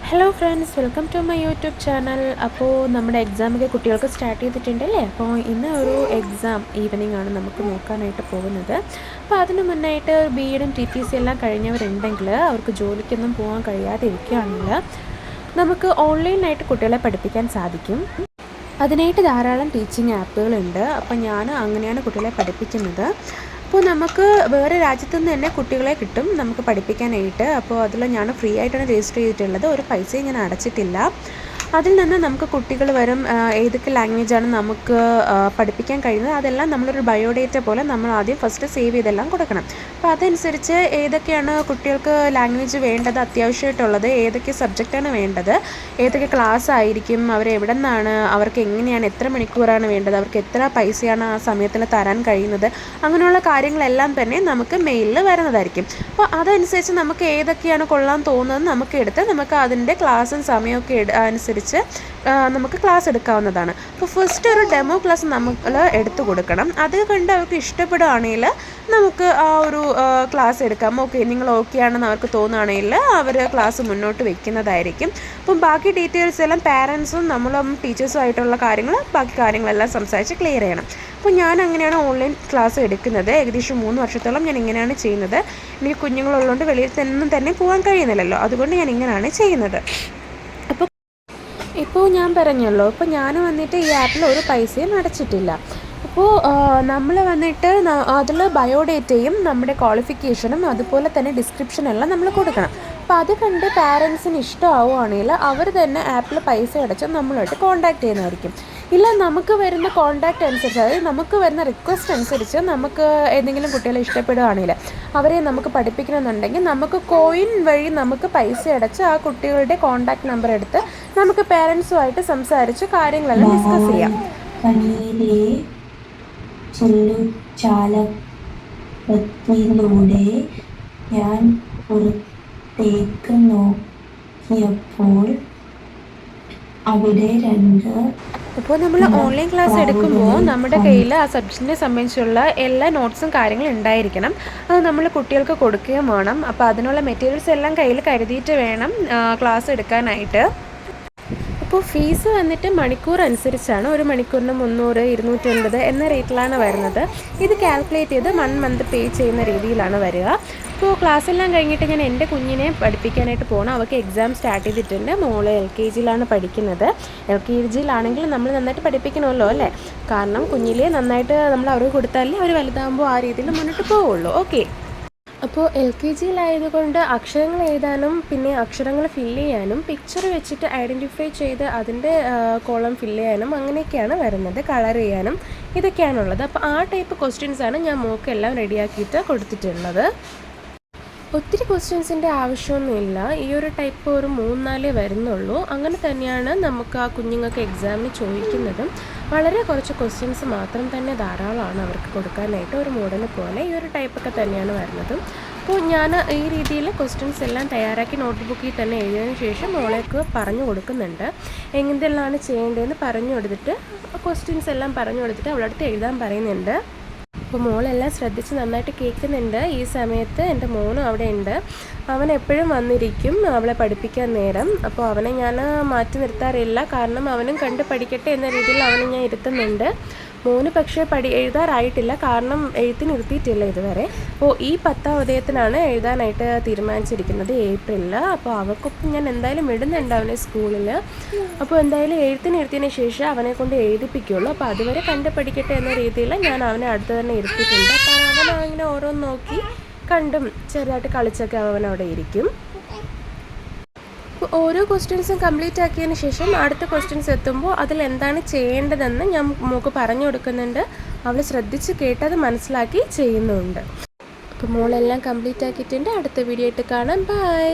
Hello friends, welcome to my YouTube channel. അപ്പോൾ നമ്മുടെ എക്സാമൊക്കെ കുട്ടികൾക്ക് സ്റ്റാർട്ട് ചെയ്തിട്ടുണ്ടല്ലേ. അപ്പോൾ ഇന്ന് ഒരു എക്സാം ഈവനിങ് ആണ് നമുക്ക് നോക്കാനായിട്ട് പോകുന്നത്. അപ്പോൾ അതിന് മുന്നായിട്ട് BEdും TTC എല്ലാം കഴിഞ്ഞവരുണ്ടെങ്കിൽ അവർക്ക് ജോലിക്കൊന്നും പോകാൻ കഴിയാതെ ഇരിക്കുകയാണെങ്കിൽ നമുക്ക് ഓൺലൈനായിട്ട് കുട്ടികളെ പഠിപ്പിക്കാൻ സാധിക്കും. അതിനായിട്ട് ധാരാളം ടീച്ചിങ് ആപ്പുകളുണ്ട്. അപ്പോൾ ഞാൻ അങ്ങനെയാണ് കുട്ടികളെ പഠിപ്പിക്കുന്നത്. അപ്പോൾ നമുക്ക് വേറെ രാജ്യത്തു നിന്ന് തന്നെ കുട്ടികളെ കിട്ടും നമുക്ക് പഠിപ്പിക്കാനായിട്ട്. അപ്പോൾ അതിൽ ഞാൻ ഫ്രീ ആയിട്ടാണ് രജിസ്റ്റർ ചെയ്തിട്ടുള്ളത്. ഒരു പൈസയും ഞാൻ അടച്ചിട്ടില്ല. അതിൽ നിന്ന് നമുക്ക് കുട്ടികൾ വരും. ഏതൊക്കെ ലാംഗ്വേജാണ് നമുക്ക് പഠിപ്പിക്കാൻ കഴിയുന്നത് അതെല്ലാം നമ്മളൊരു ബയോഡേറ്റ പോലെ നമ്മൾ ആദ്യം ഫസ്റ്റ് സേവ് ചെയ്തെല്ലാം കൊടുക്കണം. അപ്പോൾ അതനുസരിച്ച് ഏതൊക്കെയാണ് കുട്ടികൾക്ക് ലാംഗ്വേജ് വേണ്ടത്, അത്യാവശ്യമായിട്ടുള്ളത്, ഏതൊക്കെ സബ്ജക്റ്റാണ് വേണ്ടത്, ഏതൊക്കെ ക്ലാസ് ആയിരിക്കും, അവരെവിടെ നിന്നാണ്, അവർക്ക് എങ്ങനെയാണ്, എത്ര മണിക്കൂറാണ് വേണ്ടത്, അവർക്ക് എത്ര പൈസയാണ് ആ സമയത്തിൽ തരാൻ കഴിയുന്നത്, അങ്ങനെയുള്ള കാര്യങ്ങളെല്ലാം തന്നെ നമുക്ക് മെയിലിൽ വരുന്നതായിരിക്കും. അപ്പോൾ അതനുസരിച്ച് നമുക്ക് ഏതൊക്കെയാണ് കൊള്ളാൻ തോന്നുന്നത് നമുക്ക് എടുത്ത് നമുക്ക് അതിൻ്റെ ക്ലാസ്സും സമയമൊക്കെ അനുസരിച്ച് നമുക്ക് ക്ലാസ് എടുക്കാവുന്നതാണ്. അപ്പോൾ ഫസ്റ്റ് ഒരു ഡെമോ ക്ലാസ് നമ്മൾ എടുത്തു കൊടുക്കണം. അത് കണ്ട് അവർക്ക് ഇഷ്ടപ്പെടുകയാണെങ്കിൽ നമുക്ക് ആ ഒരു ക്ലാസ് എടുക്കാം. ഓക്കെ, നിങ്ങൾ ഓക്കെ ആണെന്ന് അവർക്ക് തോന്നുകയാണെങ്കിൽ അവർ ക്ലാസ് മുന്നോട്ട് വയ്ക്കുന്നതായിരിക്കും. അപ്പം ബാക്കി ഡീറ്റെയിൽസ് എല്ലാം പാരൻസും നമ്മളും ടീച്ചേഴ്സും ആയിട്ടുള്ള ബാക്കി കാര്യങ്ങളെല്ലാം സംസാരിച്ച് ക്ലിയർ ചെയ്യണം. അപ്പോൾ ഞാൻ അങ്ങനെയാണ് ഓൺലൈൻ ക്ലാസ് എടുക്കുന്നത്. ഏകദേശം 3 വർഷത്തോളം ഞാൻ ഇങ്ങനെയാണ് ചെയ്യുന്നത്. എനിക്ക് കുഞ്ഞുങ്ങളുള്ളതുകൊണ്ട് വെളിയിൽ തന്നെ പോകാൻ കഴിയുന്നില്ലല്ലോ, അതുകൊണ്ട് ഞാൻ ഇങ്ങനെയാണ് ചെയ്യുന്നത്. ഇപ്പോൾ ഞാൻ പറഞ്ഞല്ലോ, ഇപ്പോൾ ഞാൻ വന്നിട്ട് ഈ ആപ്പിൽ ഒരു പൈസയും അടച്ചിട്ടില്ല. അപ്പോൾ നമ്മൾ വന്നിട്ട് അതിൽ ബയോഡേറ്റയും നമ്മുടെ ക്വാളിഫിക്കേഷനും അതുപോലെ തന്നെ ഡിസ്ക്രിപ്ഷനെല്ലാം നമ്മൾ കൊടുക്കണം. അപ്പോൾ അത് കണ്ട് പാരൻസിന് ഇഷ്ടമാവുകയാണെങ്കിൽ അവർ തന്നെ ആപ്പിൽ പൈസ അടച്ച് നമ്മളുമായിട്ട് കോൺടാക്റ്റ് ചെയ്യുന്നതായിരിക്കും. ഇല്ല, നമുക്ക് വരുന്ന കോൺടാക്റ്റ് അനുസരിച്ച്, അതായത് നമുക്ക് വരുന്ന റിക്വസ്റ്റ് അനുസരിച്ച് നമുക്ക് ഏതെങ്കിലും കുട്ടികളെ ഇഷ്ടപ്പെടുകയാണെങ്കിൽ അവരെ നമുക്ക് പഠിപ്പിക്കണമെന്നുണ്ടെങ്കിൽ നമുക്ക് കോയിൻ വഴി നമുക്ക് പൈസ അടച്ച് ആ കുട്ടികളുടെ കോൺടാക്റ്റ് നമ്പർ എടുത്ത് നമുക്ക് പാരൻസുമായിട്ട് സംസാരിച്ച് കാര്യങ്ങളെല്ലാം ഡിസ്കസ് ചെയ്യാം. ചാലകത്തിലൂടെ ഞാൻ പുറത്തേക്ക് നോക്കിയപ്പോൾ അവിടെ ഇപ്പോൾ നമ്മൾ ഓൺലൈൻ ക്ലാസ് എടുക്കുമ്പോൾ നമ്മുടെ കയ്യിൽ ആ സബ്ജക്റ്റിനെ സംബന്ധിച്ചുള്ള എല്ലാ നോട്ട്സും കാര്യങ്ങളും ഉണ്ടായിരിക്കണം. അത് നമ്മൾ കുട്ടികൾക്ക് കൊടുക്കുകയും വേണം. അപ്പോൾ അതിനുള്ള മെറ്റീരിയൽസ് എല്ലാം കയ്യിൽ കരുതിയിട്ട് വേണം ക്ലാസ് എടുക്കാനായിട്ട്. അപ്പോൾ ഫീസ് വന്നിട്ട് മണിക്കൂർ അനുസരിച്ചാണ്. ഒരു മണിക്കൂറിന് 300, 250 എന്ന റേറ്റിലാണ് വരുന്നത്. ഇത് കാൽക്കുലേറ്റ് ചെയ്ത് 1 മന്ത് പേ ചെയ്യുന്ന രീതിയിലാണ് വരിക. അപ്പോൾ ക്ലാസ് എല്ലാം കഴിഞ്ഞിട്ട് ഞാൻ എൻ്റെ കുഞ്ഞിനെ പഠിപ്പിക്കാനായിട്ട് പോകണം. അവൾക്ക് എക്സാം സ്റ്റാർട്ട് ചെയ്തിട്ടുണ്ട്. മോള് LKGയിലാണ് പഠിക്കുന്നത്. LKGയിലാണെങ്കിൽ നമ്മൾ നന്നായിട്ട് പഠിപ്പിക്കണമല്ലോ അല്ലേ, കാരണം കുഞ്ഞിലെ നന്നായിട്ട് നമ്മൾ അവർക്ക് കൊടുത്താലേ അവർ വലുതാകുമ്പോൾ ആ രീതിയിൽ മുന്നോട്ട് പോവുള്ളൂ. ഓക്കെ, അപ്പോൾ LKGയിലായതുകൊണ്ട് അക്ഷരങ്ങൾ എഴുതാനും പിന്നെ അക്ഷരങ്ങൾ ഫില്ല് ചെയ്യാനും പിക്ചർ വെച്ചിട്ട് ഐഡൻറ്റിഫൈ ചെയ്ത് അതിൻ്റെ കോളം ഫില്ല് ചെയ്യാനും അങ്ങനെയൊക്കെയാണ് വരുന്നത്. കളർ ചെയ്യാനും ഇതൊക്കെയാണുള്ളത്. അപ്പോൾ ആ ടൈപ്പ് ക്വസ്റ്റ്യൻസാണ് ഞാൻ മോക്കെല്ലാം റെഡിയാക്കിയിട്ട് കൊടുത്തിട്ടുള്ളത്. ഒത്തിരി ക്വസ്റ്റ്യൻസിൻ്റെ ആവശ്യമൊന്നുമില്ല. ഈ ഒരു ടൈപ്പ് ഒരു 3-4 വരുന്നുള്ളൂ. അങ്ങനെ തന്നെയാണ് നമുക്ക് ആ കുഞ്ഞുങ്ങൾക്ക് എക്സാമിന് ചോദിക്കുന്നതും. വളരെ കുറച്ച് ക്വസ്റ്റ്യൻസ് മാത്രം തന്നെ ധാരാളമാണ് അവർക്ക് കൊടുക്കാനായിട്ട്. ഒരു മോഡൽ പോലെ ഈ ഒരു ടൈപ്പൊക്കെ തന്നെയാണ് വരുന്നത്. അപ്പോൾ ഞാൻ ഈ രീതിയിൽ ക്വസ്റ്റ്യൻസ് എല്ലാം തയ്യാറാക്കി നോട്ട് ബുക്കിൽ തന്നെ എഴുതിയതിന് ശേഷം മോളേക്ക് പറഞ്ഞു കൊടുക്കുന്നുണ്ട്. എന്തെല്ലാമാണ് ചെയ്യേണ്ടതെന്ന് പറഞ്ഞു കൊടുത്തിട്ട് ക്വസ്റ്റ്യൻസ് എല്ലാം പറഞ്ഞു കൊടുത്തിട്ട് അവളുടെ അടുത്ത് എഴുതാൻ പറയുന്നുണ്ട്. അപ്പോൾ മോളെല്ലാം ശ്രദ്ധിച്ച് നന്നായിട്ട് കേൾക്കുന്നുണ്ട്. ഈ സമയത്ത് എൻ്റെ മോനും അവിടെ ഉണ്ട്. അവൻ എപ്പോഴും വന്നിരിക്കും അവളെ പഠിപ്പിക്കാൻ നേരം. അപ്പോൾ അവനെ ഞാൻ മാറ്റി നിർത്താറില്ല, കാരണം അവനും കണ്ട് പഠിക്കട്ടെ എന്ന രീതിയിൽ അവനെ ഞാൻ ഇരുത്തുന്നുണ്ട്. മോന് പക്ഷേ എഴുതാറായിട്ടില്ല, കാരണം എഴുത്തിന് ഇരുത്തിയിട്ടില്ല ഇതുവരെ. അപ്പോൾ ഈ 10ാം ഉദയത്തിനാണ് എഴുതാനായിട്ട് തീരുമാനിച്ചിരിക്കുന്നത്, ഏപ്രിലിൽ. അപ്പോൾ അവൾക്കൊപ്പം ഞാൻ എന്തായാലും വിടുന്നുണ്ട് അവനെ സ്കൂളിൽ. അപ്പോൾ എന്തായാലും എഴുത്തിന് ഇരുത്തിയതിന് ശേഷം അവനെ കൊണ്ട് എഴുതിപ്പിക്കുകയുള്ളൂ. അപ്പോൾ അതുവരെ കണ്ട് പഠിക്കട്ടെ എന്ന രീതിയിൽ ഞാൻ അവനെ അടുത്ത് തന്നെ ഇരുത്തിയിട്ടുണ്ട്. അപ്പോൾ അവൻ അങ്ങനെ ഓരോന്ന് നോക്കി കണ്ടും ചെറുതായിട്ട് കളിച്ചൊക്കെ അവൻ അവിടെ ഇരിക്കും. അപ്പോൾ ഓരോ ക്വസ്റ്റ്യൻസും കംപ്ലീറ്റ് ആക്കിയതിന് ശേഷം അടുത്ത ക്വസ്റ്റ്യൻസ് എത്തുമ്പോൾ അതിൽ എന്താണ് ചെയ്യേണ്ടതെന്ന് ഞാൻ മോൾക്ക് പറഞ്ഞു കൊടുക്കുന്നുണ്ട്. അവൾ ശ്രദ്ധിച്ച് കേട്ടത് മനസ്സിലാക്കി ചെയ്യുന്നുണ്ട്. അപ്പോൾ മോളെല്ലാം കംപ്ലീറ്റ് ആക്കിയിട്ടുണ്ട്. അടുത്ത വീഡിയോ ആയിട്ട് കാണാം. ബൈ.